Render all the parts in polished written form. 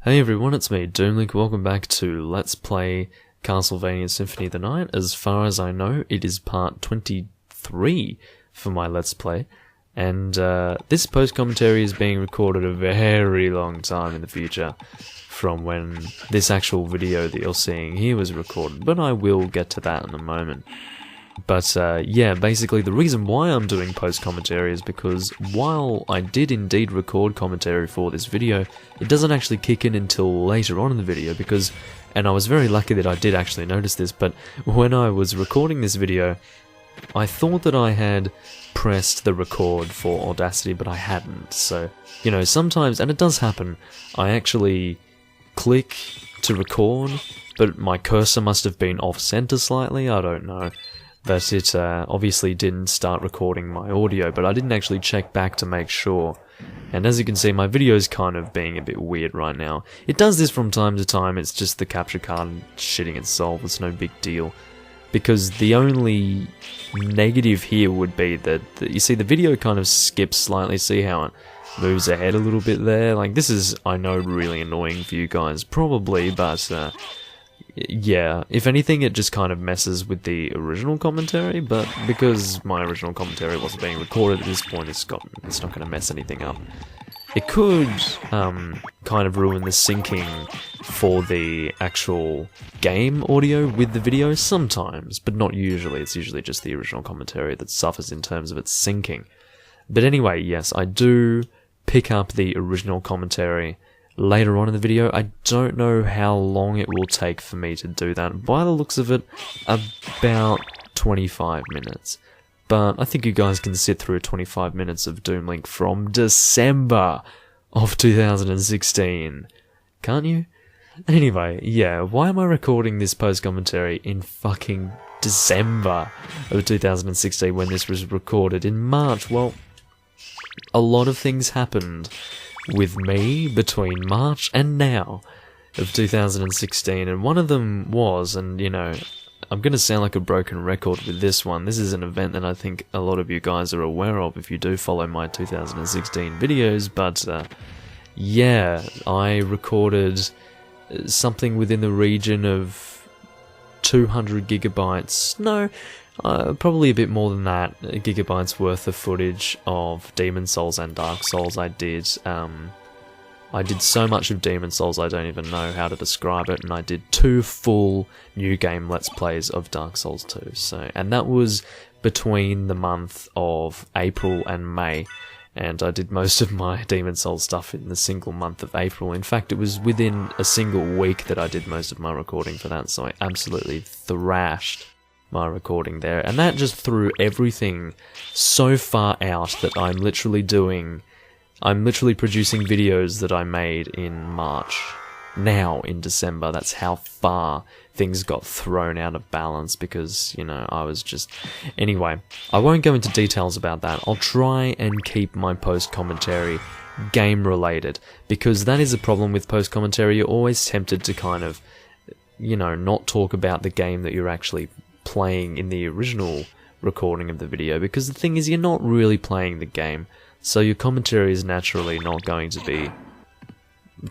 Hey everyone, it's me, Doomlink. Welcome back to Let's Play Castlevania Symphony of the Night. As far as I know, it is part 23 for my Let's Play. And this post-commentary is being recorded a very long time in the future from when this actual video that you're seeing here was recorded. But I will get to that in a moment. But yeah, basically the reason why I'm doing post-commentary is because while I did indeed record commentary for this video, it doesn't actually kick in until later on in the video because, and I was very lucky that I did actually notice this, but when I was recording this video, I thought that I had pressed the record for Audacity, but I hadn't. So, you know, sometimes, and it does happen, I actually click to record, but my cursor must have been off-center slightly, I don't know. That it obviously didn't start recording my audio, but I didn't actually check back to make sure. And as you can see, my video is kind of being a bit weird right now. It does this from time to time, it's just the capture card shitting itself, it's no big deal. Because the only negative here would be that, you see the video kind of skips slightly, see how it moves ahead a little bit there? Like, this is, I know, really annoying for you guys, probably, but yeah, if anything it just kind of messes with the original commentary, but because my original commentary wasn't being recorded at this point, it's not going to mess anything up. It could kind of ruin the syncing for the actual game audio with the video sometimes, but not usually. It's usually just the original commentary that suffers in terms of its syncing. But anyway, yes, I do pick up the original commentary later on in the video. I don't know how long it will take for me to do that. By the looks of it, about 25 minutes. But I think you guys can sit through 25 minutes of Doomlink from December of 2016. Can't you? Anyway, yeah, why am I recording this post-commentary in fucking December of 2016 when this was recorded in March? Well, a lot of things happened with me between March and now of 2016, and one of them was, and you know, I'm going to sound like a broken record with this one, this is an event that I think a lot of you guys are aware of if you do follow my 2016 videos, but yeah, I recorded something within the region of 200 gigabytes, no, probably a bit more than that, gigabytes worth of footage of Demon Souls and Dark Souls. I did so much of Demon Souls I don't even know how to describe it, and I did 2 full new game Let's Plays of Dark Souls 2, so, and that was between the month of April and May, and I did most of my Demon Souls stuff in the single month of April. In fact, it was within a single week that I did most of my recording for that, so I absolutely thrashed my recording there, and that just threw everything so far out that I'm literally producing videos that I made in March, now in December. That's how far things got thrown out of balance because, you know, I was just... Anyway, I won't go into details about that. I'll try and keep my post-commentary game-related, because that is a problem with post-commentary. You're always tempted to kind of, you know, not talk about the game that you're actually playing in the original recording of the video, because the thing is, you're not really playing the game, so your commentary is naturally not going to be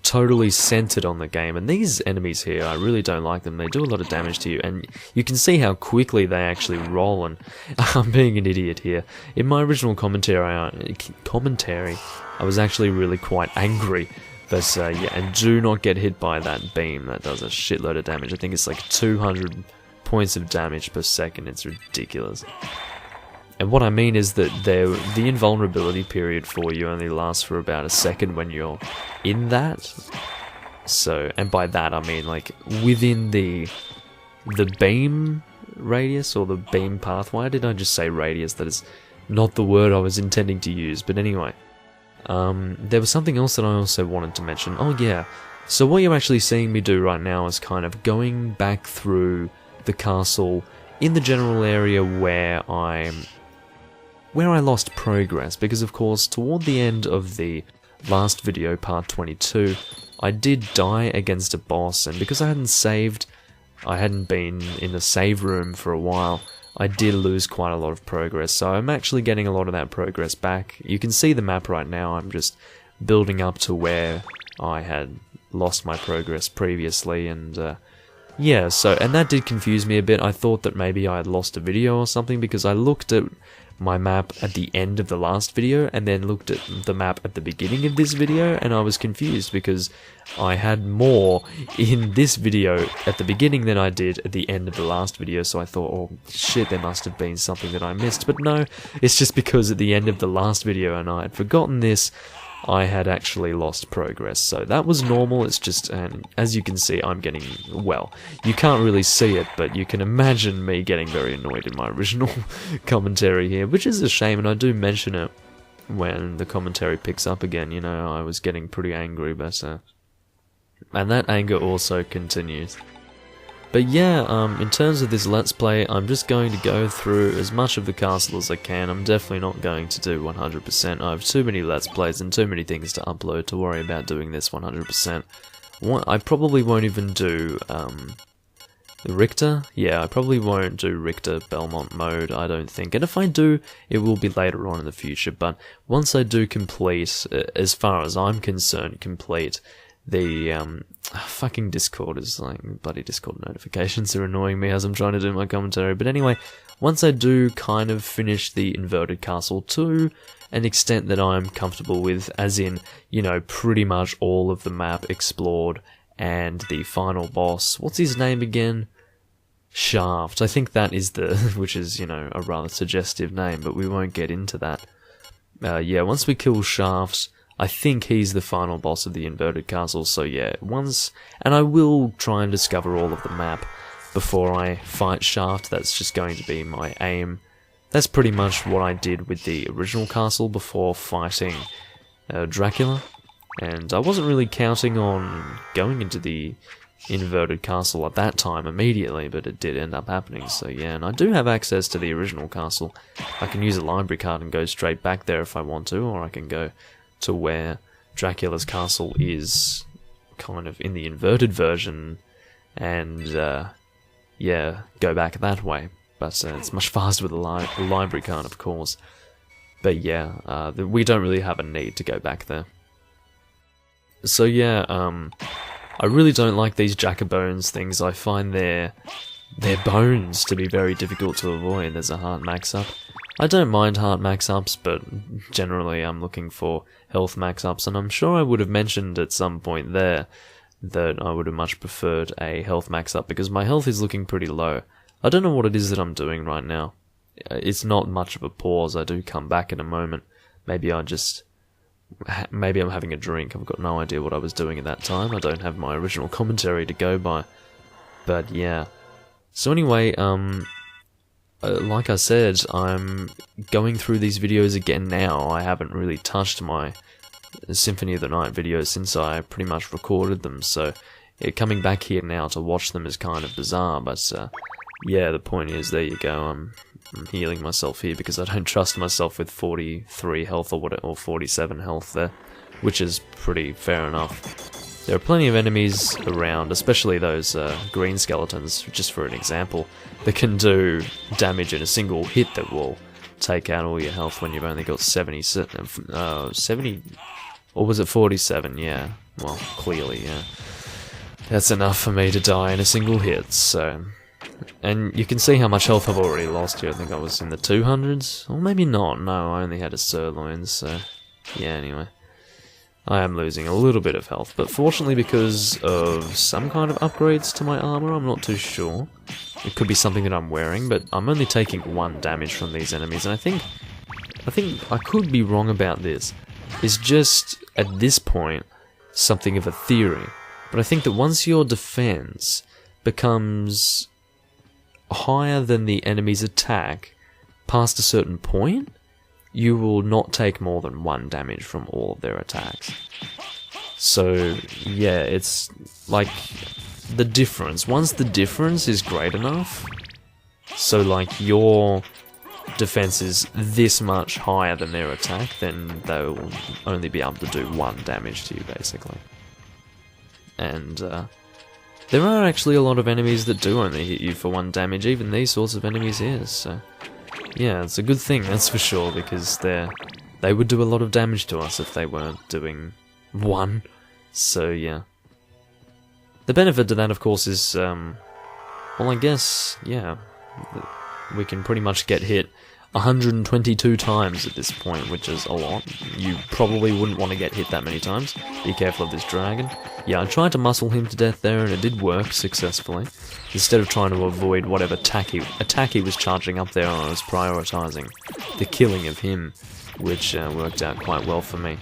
totally centered on the game. And these enemies here, I really don't like them. They do a lot of damage to you, and you can see how quickly they actually roll, and I'm being an idiot here. In my original commentary, I was actually really quite angry. But yeah, and do not get hit by that beam. That does a shitload of damage. I think it's like 200 points of damage per second. It's ridiculous. And what I mean is that the invulnerability period for you only lasts for about a second when you're in that. So, and by that I mean like within the beam radius or the beam path. Why did I just say radius? That is not the word I was intending to use. But anyway, there was something else that I also wanted to mention. Oh yeah, so what you're actually seeing me do right now is kind of going back through the castle in the general area where I lost progress, because of course toward the end of the last video, part 22, I did die against a boss, and because I hadn't been in a save room for a while, I did lose quite a lot of progress, so I'm actually getting a lot of that progress back. You can see the map right now, I'm just building up to where I had lost my progress previously, and yeah, so, and that did confuse me a bit. I thought that maybe I had lost a video or something, because I looked at my map at the end of the last video, and then looked at the map at the beginning of this video, and I was confused, because I had more in this video at the beginning than I did at the end of the last video, so I thought, oh shit, there must have been something that I missed, but no, it's just because at the end of the last video, and I had forgotten this, I had actually lost progress, so that was normal. It's just, and as you can see, I'm getting, well, you can't really see it, but you can imagine me getting very annoyed in my original commentary here, which is a shame, and I do mention it when the commentary picks up again. You know, I was getting pretty angry, but, and that anger also continues. But yeah, in terms of this Let's Play, I'm just going to go through as much of the castle as I can. I'm definitely not going to do 100%. I have too many Let's Plays and too many things to upload to worry about doing this 100%. I probably won't even do Richter. Yeah, I probably won't do Richter Belmont mode, I don't think. And if I do, it will be later on in the future. But once I do complete, as far as I'm concerned, complete the fucking Discord is like, bloody Discord notifications are annoying me as I'm trying to do my commentary. But anyway, once I do kind of finish the Inverted Castle to an extent that I'm comfortable with, as in, you know, pretty much all of the map explored, and the final boss, what's his name again? Shaft. I think that is the, which is, you know, a rather suggestive name, but we won't get into that. Yeah, once we kill Shaft, I think he's the final boss of the Inverted Castle, so yeah, and I will try and discover all of the map before I fight Shaft. That's just going to be my aim. That's pretty much what I did with the original castle before fighting Dracula, and I wasn't really counting on going into the Inverted Castle at that time immediately, but it did end up happening, so yeah, and I do have access to the original castle. I can use a library card and go straight back there if I want to, or I can go to where Dracula's castle is, kind of in the inverted version, and yeah, go back that way. But it's much faster with a library card, of course. But yeah, we don't really have a need to go back there. So yeah, I really don't like these Jack-o'-bones things. I find their bones to be very difficult to avoid. There's a heart max-up. I don't mind heart max-ups, but generally I'm looking for health max-ups, and I'm sure I would have mentioned at some point there that I would have much preferred a health max-up, because my health is looking pretty low. I don't know what it is that I'm doing right now. It's not much of a pause. I do come back in a moment. Maybe I'm having a drink. I've got no idea what I was doing at that time. I don't have my original commentary to go by. But yeah. So anyway, like I said, I'm going through these videos again now. I haven't really touched my Symphony of the Night videos since I pretty much recorded them, so coming back here now to watch them is kind of bizarre, but yeah, the point is, there you go, I'm healing myself here because I don't trust myself with 43 health or 47 health there, which is pretty fair enough. There are plenty of enemies around, especially those green skeletons, just for an example, that can do damage in a single hit that will take out all your health when you've only got 70, or was it 47? Yeah, well, clearly, yeah. That's enough for me to die in a single hit, so... And you can see how much health I've already lost here. I think I was in the 200s, or maybe not. No, I only had a sirloin, so... Yeah, anyway. I am losing a little bit of health, but fortunately because of some kind of upgrades to my armor, I'm not too sure. It could be something that I'm wearing, but I'm only taking 1 damage from these enemies, and I think I could be wrong about this. It's just, at this point, something of a theory. But I think that once your defense becomes higher than the enemy's attack past a certain point, you will not take more than 1 damage from all of their attacks. So, yeah, it's like the difference. Once the difference is great enough, so like your defense is this much higher than their attack, then they'll only be able to do 1 damage to you, basically. And there are actually a lot of enemies that do only hit you for 1 damage, even these sorts of enemies here, so... Yeah, it's a good thing, that's for sure, because they would do a lot of damage to us if they weren't doing 1. So, yeah. The benefit to that, of course, is, well, I guess, yeah, we can pretty much get hit 122 times at this point, which is a lot. You probably wouldn't want to get hit that many times. Be careful of this dragon. Yeah, I tried to muscle him to death there, and it did work successfully. Instead of trying to avoid whatever attack he was charging up there, I was prioritising the killing of him, which worked out quite well for me.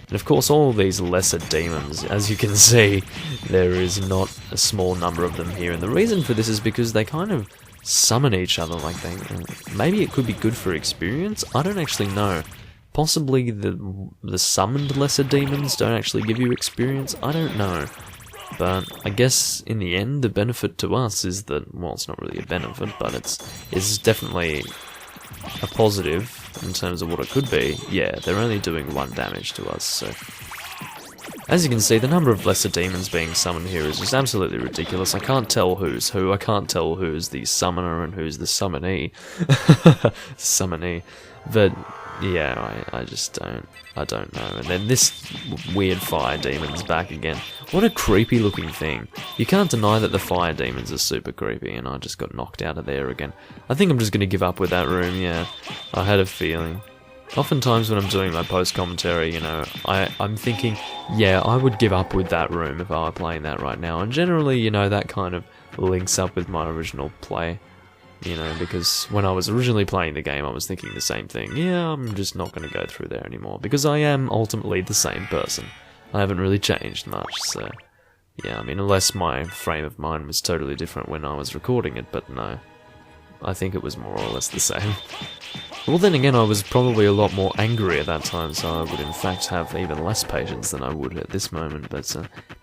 And of course, all these lesser demons, as you can see, there is not a small number of them here, and the reason for this is because they kind of summon each other. Like maybe it could be good for experience, I don't actually know. Possibly the summoned lesser demons don't actually give you experience, I don't know. But I guess in the end, the benefit to us is that, well, it's not really a benefit, but it's definitely a positive in terms of what it could be. Yeah, they're only doing 1 damage to us, so... As you can see, the number of lesser demons being summoned here is just absolutely ridiculous. I can't tell who's who, I can't tell who's the summoner and who's the summonee. Summonee. But, yeah, I just don't know. And then this weird fire demon's back again. What a creepy looking thing. You can't deny that the fire demons are super creepy, and I just got knocked out of there again. I think I'm just going to give up with that room, yeah. I had a feeling. Oftentimes when I'm doing my post-commentary, you know, I'm thinking, yeah, I would give up with that room if I were playing that right now. And generally, you know, that kind of links up with my original play. You know, because when I was originally playing the game, I was thinking the same thing. Yeah, I'm just not going to go through there anymore, because I am ultimately the same person. I haven't really changed much, so... Yeah, I mean, unless my frame of mind was totally different when I was recording it, but no. I think it was more or less the same. Well, then again, I was probably a lot more angry at that time, so I would in fact have even less patience than I would at this moment, but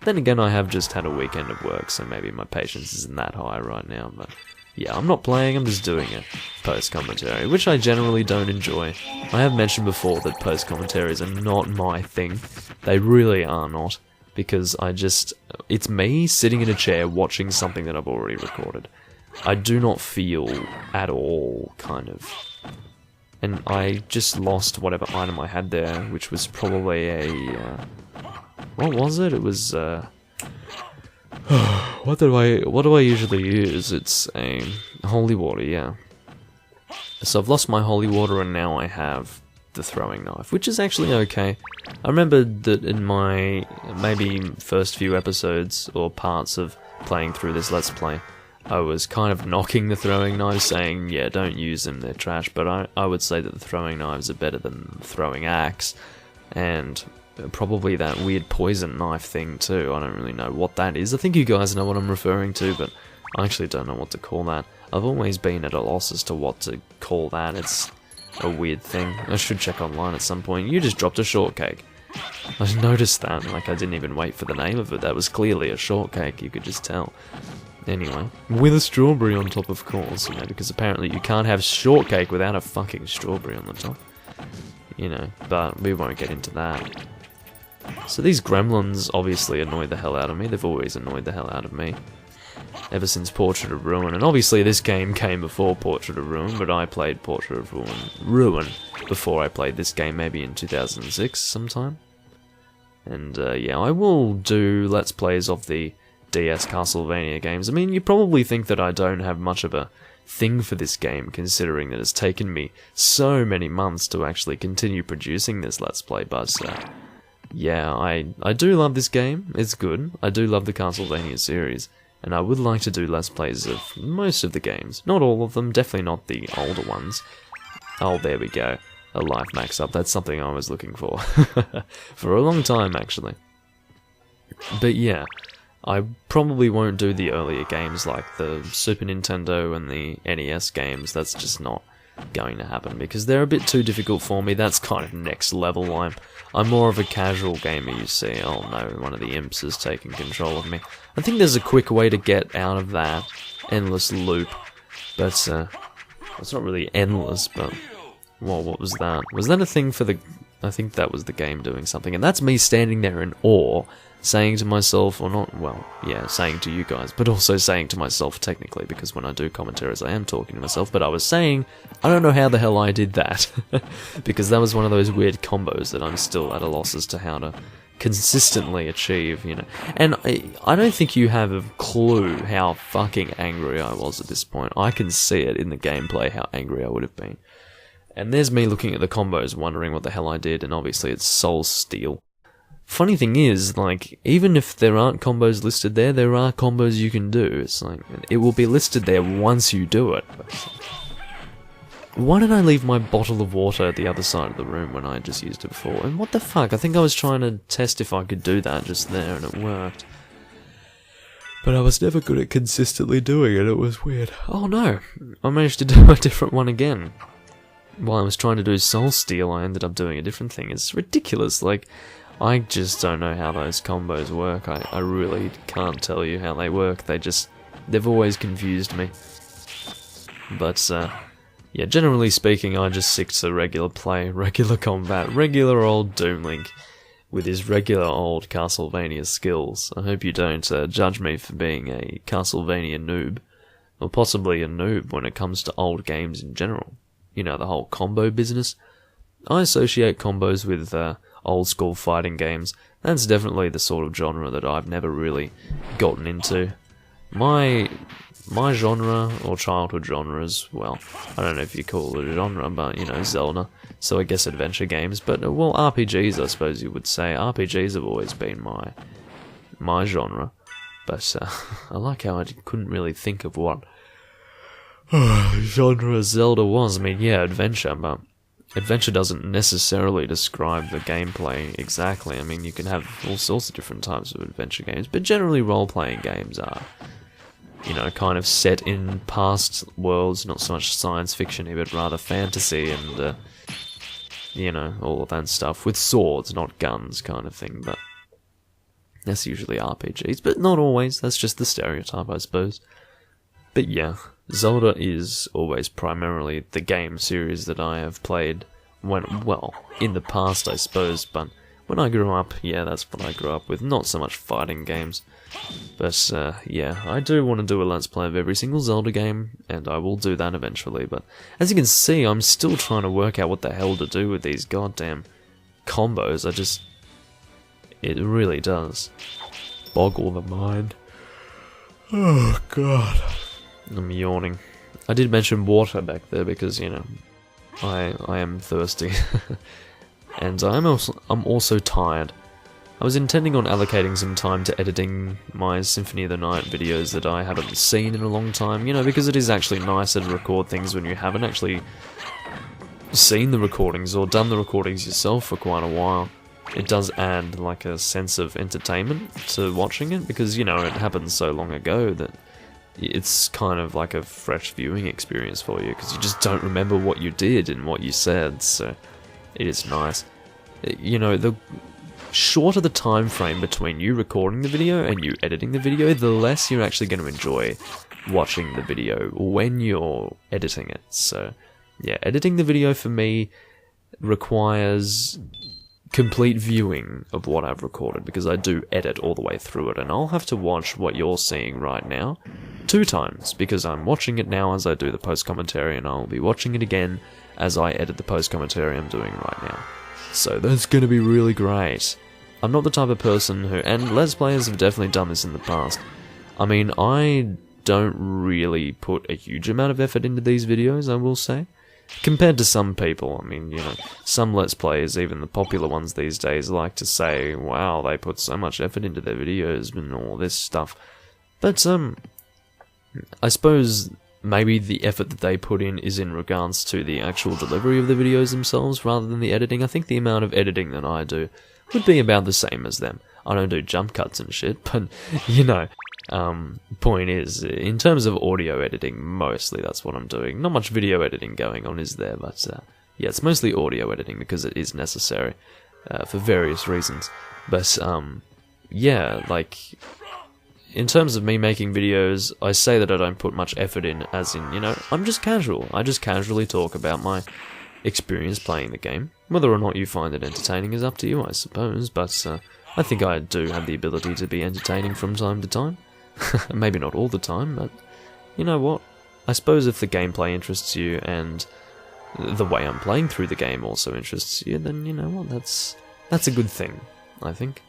then again, I have just had a weekend of work, so maybe my patience isn't that high right now, but... Yeah, I'm not playing, I'm just doing it. Post-commentary, which I generally don't enjoy. I have mentioned before that post-commentaries are not my thing. They really are not. Because it's me sitting in a chair watching something that I've already recorded. I do not feel at all, kind of. And I just lost whatever item I had there, which was probably a... what was it? It was... what do I usually use? It's a holy water, yeah. So I've lost my holy water and now I have the throwing knife, which is actually okay. I remember that in my maybe first few episodes or parts of playing through this Let's Play, I was kind of knocking the throwing knives, saying, yeah, don't use them, they're trash, but I would say that the throwing knives are better than the throwing axe, and... probably that weird poison knife thing too. I don't really know what that is. I think you guys know what I'm referring to, but I actually don't know what to call that. I've always been at a loss as to what to call that. It's a weird thing. I should check online at some point. You just dropped a shortcake. I noticed that, like I didn't even wait for the name of it. That was clearly a shortcake, you could just tell. Anyway, with a strawberry on top, of course, you know, because apparently you can't have shortcake without a fucking strawberry on the top. You know, but we won't get into that. So these gremlins obviously annoy the hell out of me. They've always annoyed the hell out of me. Ever since Portrait of Ruin. And obviously this game came before Portrait of Ruin, but I played Portrait of Ruin before I played this game, maybe in 2006 sometime. And yeah, I will do Let's Plays of the DS Castlevania games. I mean, you probably think that I don't have much of a thing for this game, considering that it's taken me so many months to actually continue producing this Let's Play, but... yeah, I do love this game, it's good, I do love the Castlevania series, and I would like to do Let's Plays of most of the games. Not all of them, definitely not the older ones. Oh, there we go, a life max up, that's something I was looking for. For a long time, actually. But yeah, I probably won't do the earlier games like the Super Nintendo and the NES games, that's just not going to happen, because they're a bit too difficult for me. That's kind of next level. I'm more of a casual gamer, you see. Oh no, one of the imps is taking control of me. I think there's a quick way to get out of that endless loop, but it's not really endless, but well, what was that? Was that a thing for the... I think that was the game doing something, and that's me standing there in awe, saying to myself, or not, well, yeah, saying to you guys, but also saying to myself technically, because when I do commentaries I am talking to myself, but I was saying, I don't know how the hell I did that, because that was one of those weird combos that I'm still at a loss as to how to consistently achieve, you know. And I don't think you have a clue how fucking angry I was at this point. I can see it in the gameplay how angry I would have been. And there's me looking at the combos, wondering what the hell I did, and obviously it's Soul Steal. Funny thing is, like, even if there aren't combos listed there, there are combos you can do. It's like, it will be listed there once you do it. Why did I leave my bottle of water at the other side of the room when I just used it before? And what the fuck? I think I was trying to test if I could do that just there, and it worked. But I was never good at consistently doing it, it was weird. Oh no, I managed to do a different one again. While I was trying to do Soul Steal, I ended up doing a different thing. It's ridiculous, like, I just don't know how those combos work. I really can't tell you how they work. They've always confused me. But, yeah, generally speaking, I just stick to regular play, regular combat, regular old Doom Link with his regular old Castlevania skills. I hope you don't judge me for being a Castlevania noob, or possibly a noob when it comes to old games in general. You know, the whole combo business. I associate combos with old school fighting games. That's definitely the sort of genre that I've never really gotten into. My genre, or childhood genres, well, I don't know if you call it a genre, but, you know, Zelda, so I guess adventure games, but, well, RPGs, I suppose you would say. RPGs have always been my genre, but I like how I couldn't really think of what genre Zelda was. I mean, yeah, adventure, but adventure doesn't necessarily describe the gameplay exactly. I mean, you can have all sorts of different types of adventure games, but generally role-playing games are, you know, kind of set in past worlds, not so much science fiction, but rather fantasy and, you know, all of that stuff, with swords, not guns, kind of thing, but that's usually RPGs, but not always. That's just the stereotype, I suppose. But yeah, Zelda is always primarily the game series that I have played in the past, I suppose, but when I grew up, yeah, that's what I grew up with, not so much fighting games. But, yeah, I do want to do a Let's Play of every single Zelda game, and I will do that eventually, but as you can see, I'm still trying to work out what the hell to do with these goddamn combos. It really does boggle the mind. Oh, God. I'm yawning. I did mention water back there because, you know, I am thirsty. And I'm also tired. I was intending on allocating some time to editing my Symphony of the Night videos that I haven't seen in a long time, you know, because it is actually nicer to record things when you haven't actually seen the recordings or done the recordings yourself for quite a while. It does add, like, a sense of entertainment to watching it, because, you know, it happened so long ago that it's kind of like a fresh viewing experience for you, because you just don't remember what you did and what you said, so it is nice. You know, the shorter the time frame between you recording the video and you editing the video, the less you're actually going to enjoy watching the video when you're editing it. So, yeah, editing the video for me requires complete viewing of what I've recorded, because I do edit all the way through it, and I'll have to watch what you're seeing right now 2 times, because I'm watching it now as I do the post-commentary, and I'll be watching it again as I edit the post-commentary I'm doing right now. So that's going to be really great. I'm not the type of person who, and Let's Players have definitely done this in the past. I mean, I don't really put a huge amount of effort into these videos, I will say. Compared to some people, I mean, you know, some Let's Players, even the popular ones these days, like to say, wow, they put so much effort into their videos and all this stuff. But, I suppose maybe the effort that they put in is in regards to the actual delivery of the videos themselves rather than the editing. I think the amount of editing that I do would be about the same as them. I don't do jump cuts and shit, but, you know, point is, in terms of audio editing, mostly that's what I'm doing. Not much video editing going on, is there, but, yeah, it's mostly audio editing because it is necessary, for various reasons. But, yeah, like, in terms of me making videos, I say that I don't put much effort in, as in, you know, I'm just casual. I just casually talk about my experience playing the game. Whether or not you find it entertaining is up to you, I suppose, but, I think I do have the ability to be entertaining from time to time. Maybe not all the time, but you know what? I suppose if the gameplay interests you and the way I'm playing through the game also interests you, then you know what? That's a good thing, I think.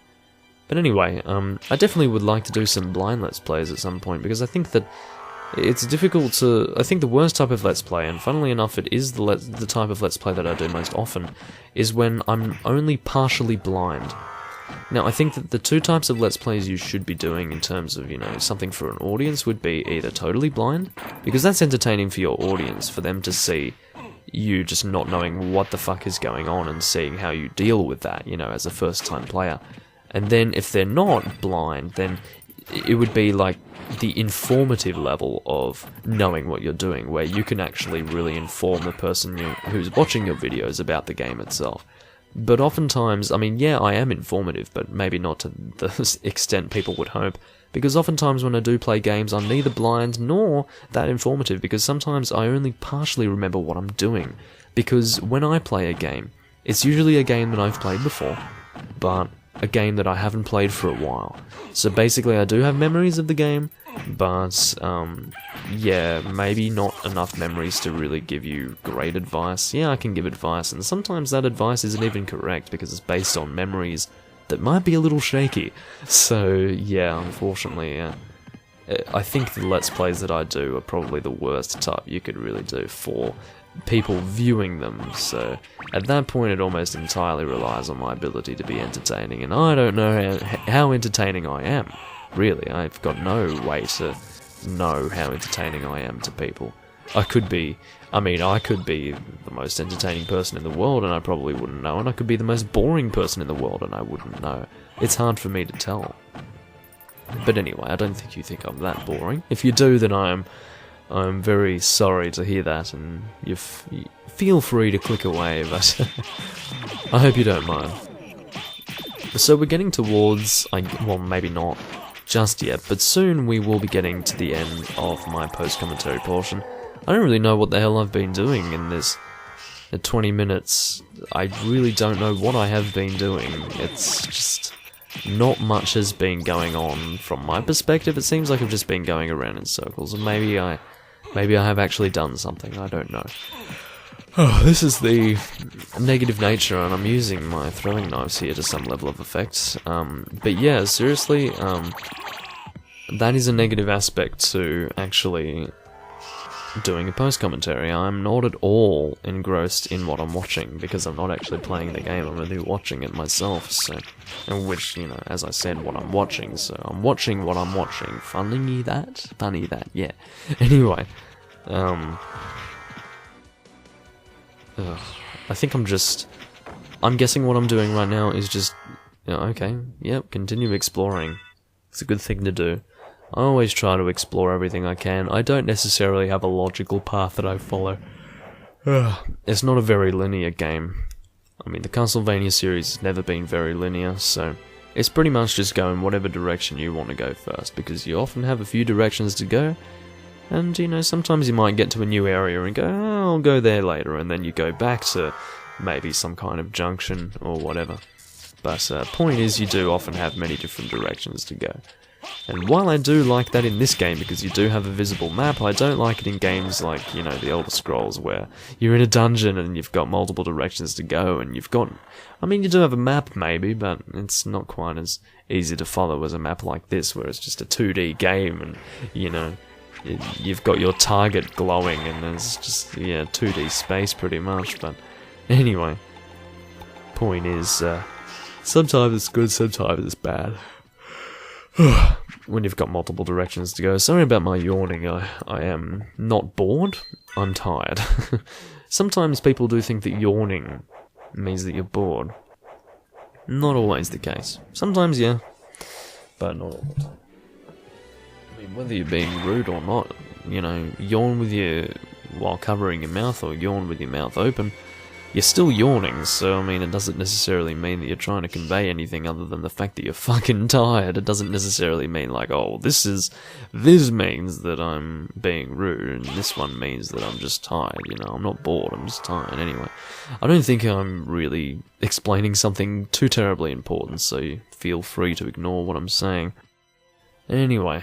But anyway, I definitely would like to do some blind Let's Plays at some point, because I think that it's difficult to... I think the worst type of Let's Play, and funnily enough it is the type of Let's Play that I do most often, is when I'm only partially blind. Now, I think that the two types of Let's Plays you should be doing in terms of, you know, something for an audience would be either totally blind, because that's entertaining for your audience, for them to see you just not knowing what the fuck is going on and seeing how you deal with that, you know, as a first-time player. And then if they're not blind, then it would be like the informative level of knowing what you're doing, where you can actually really inform the person who's watching your videos about the game itself. But oftentimes, I mean, yeah, I am informative, but maybe not to the extent people would hope, because oftentimes when I do play games, I'm neither blind nor that informative, because sometimes I only partially remember what I'm doing. Because when I play a game, it's usually a game that I've played before, but a game that I haven't played for a while. So basically I do have memories of the game, but yeah, maybe not enough memories to really give you great advice. Yeah, I can give advice, and sometimes that advice isn't even correct because it's based on memories that might be a little shaky. So yeah, unfortunately, I think the Let's Plays that I do are probably the worst type you could really do for people viewing them, so at that point it almost entirely relies on my ability to be entertaining, and I don't know how entertaining I am, really. I've got no way to know how entertaining I am to people. I could be the most entertaining person in the world and I probably wouldn't know, and I could be the most boring person in the world and I wouldn't know. It's hard for me to tell. But anyway, I don't think you think I'm that boring. If you do, then I'm very sorry to hear that, and you feel free to click away, but I hope you don't mind. So we're getting towards, well, maybe not just yet, but soon we will be getting to the end of my post-commentary portion. I don't really know what the hell I've been doing in this 20 minutes. I really don't know what I have been doing. It's just... not much has been going on from my perspective. It seems like I've just been going around in circles, and maybe I have actually done something, I don't know. Oh, this is the negative nature, and I'm using my throwing knives here to some level of effect. But yeah, seriously, that is a negative aspect to actually doing a post-commentary. I'm not at all engrossed in what I'm watching, because I'm not actually playing the game, I'm only watching it myself, so... which, you know, as I said, what I'm watching, so I'm watching what I'm watching. Funny that, yeah. Anyway, I think I'm guessing what I'm doing right now is just, you know, okay, yep, continue exploring. It's a good thing to do. I always try to explore everything I can. I don't necessarily have a logical path that I follow. It's not a very linear game. I mean, the Castlevania series has never been very linear, so it's pretty much just go in whatever direction you want to go first, because you often have a few directions to go, and, you know, sometimes you might get to a new area and go, oh, I'll go there later, and then you go back to maybe some kind of junction or whatever. But point is, you do often have many different directions to go. And while I do like that in this game, because you do have a visible map, I don't like it in games like, you know, the Elder Scrolls, where you're in a dungeon and you've got multiple directions to go, and you've got... I mean, you do have a map, maybe, but it's not quite as easy to follow as a map like this, where it's just a 2D game, and, you know, you've got your target glowing, and there's just, yeah, 2D space, pretty much, but... Anyway, point is, sometimes it's good, sometimes it's bad. When you've got multiple directions to go. Sorry about my yawning, I am not bored, I'm tired. Sometimes people do think that yawning means that you're bored. Not always the case. Sometimes, yeah, but not all the time. I mean, whether you're being rude or not, you know, yawn while covering your mouth, or yawn with your mouth open, you're still yawning, so I mean, it doesn't necessarily mean that you're trying to convey anything other than the fact that you're fucking tired. It doesn't necessarily mean like, oh, this means that I'm being rude, and this one means that I'm just tired, you know, I'm not bored, I'm just tired. Anyway, I don't think I'm really explaining something too terribly important, so you feel free to ignore what I'm saying. Anyway,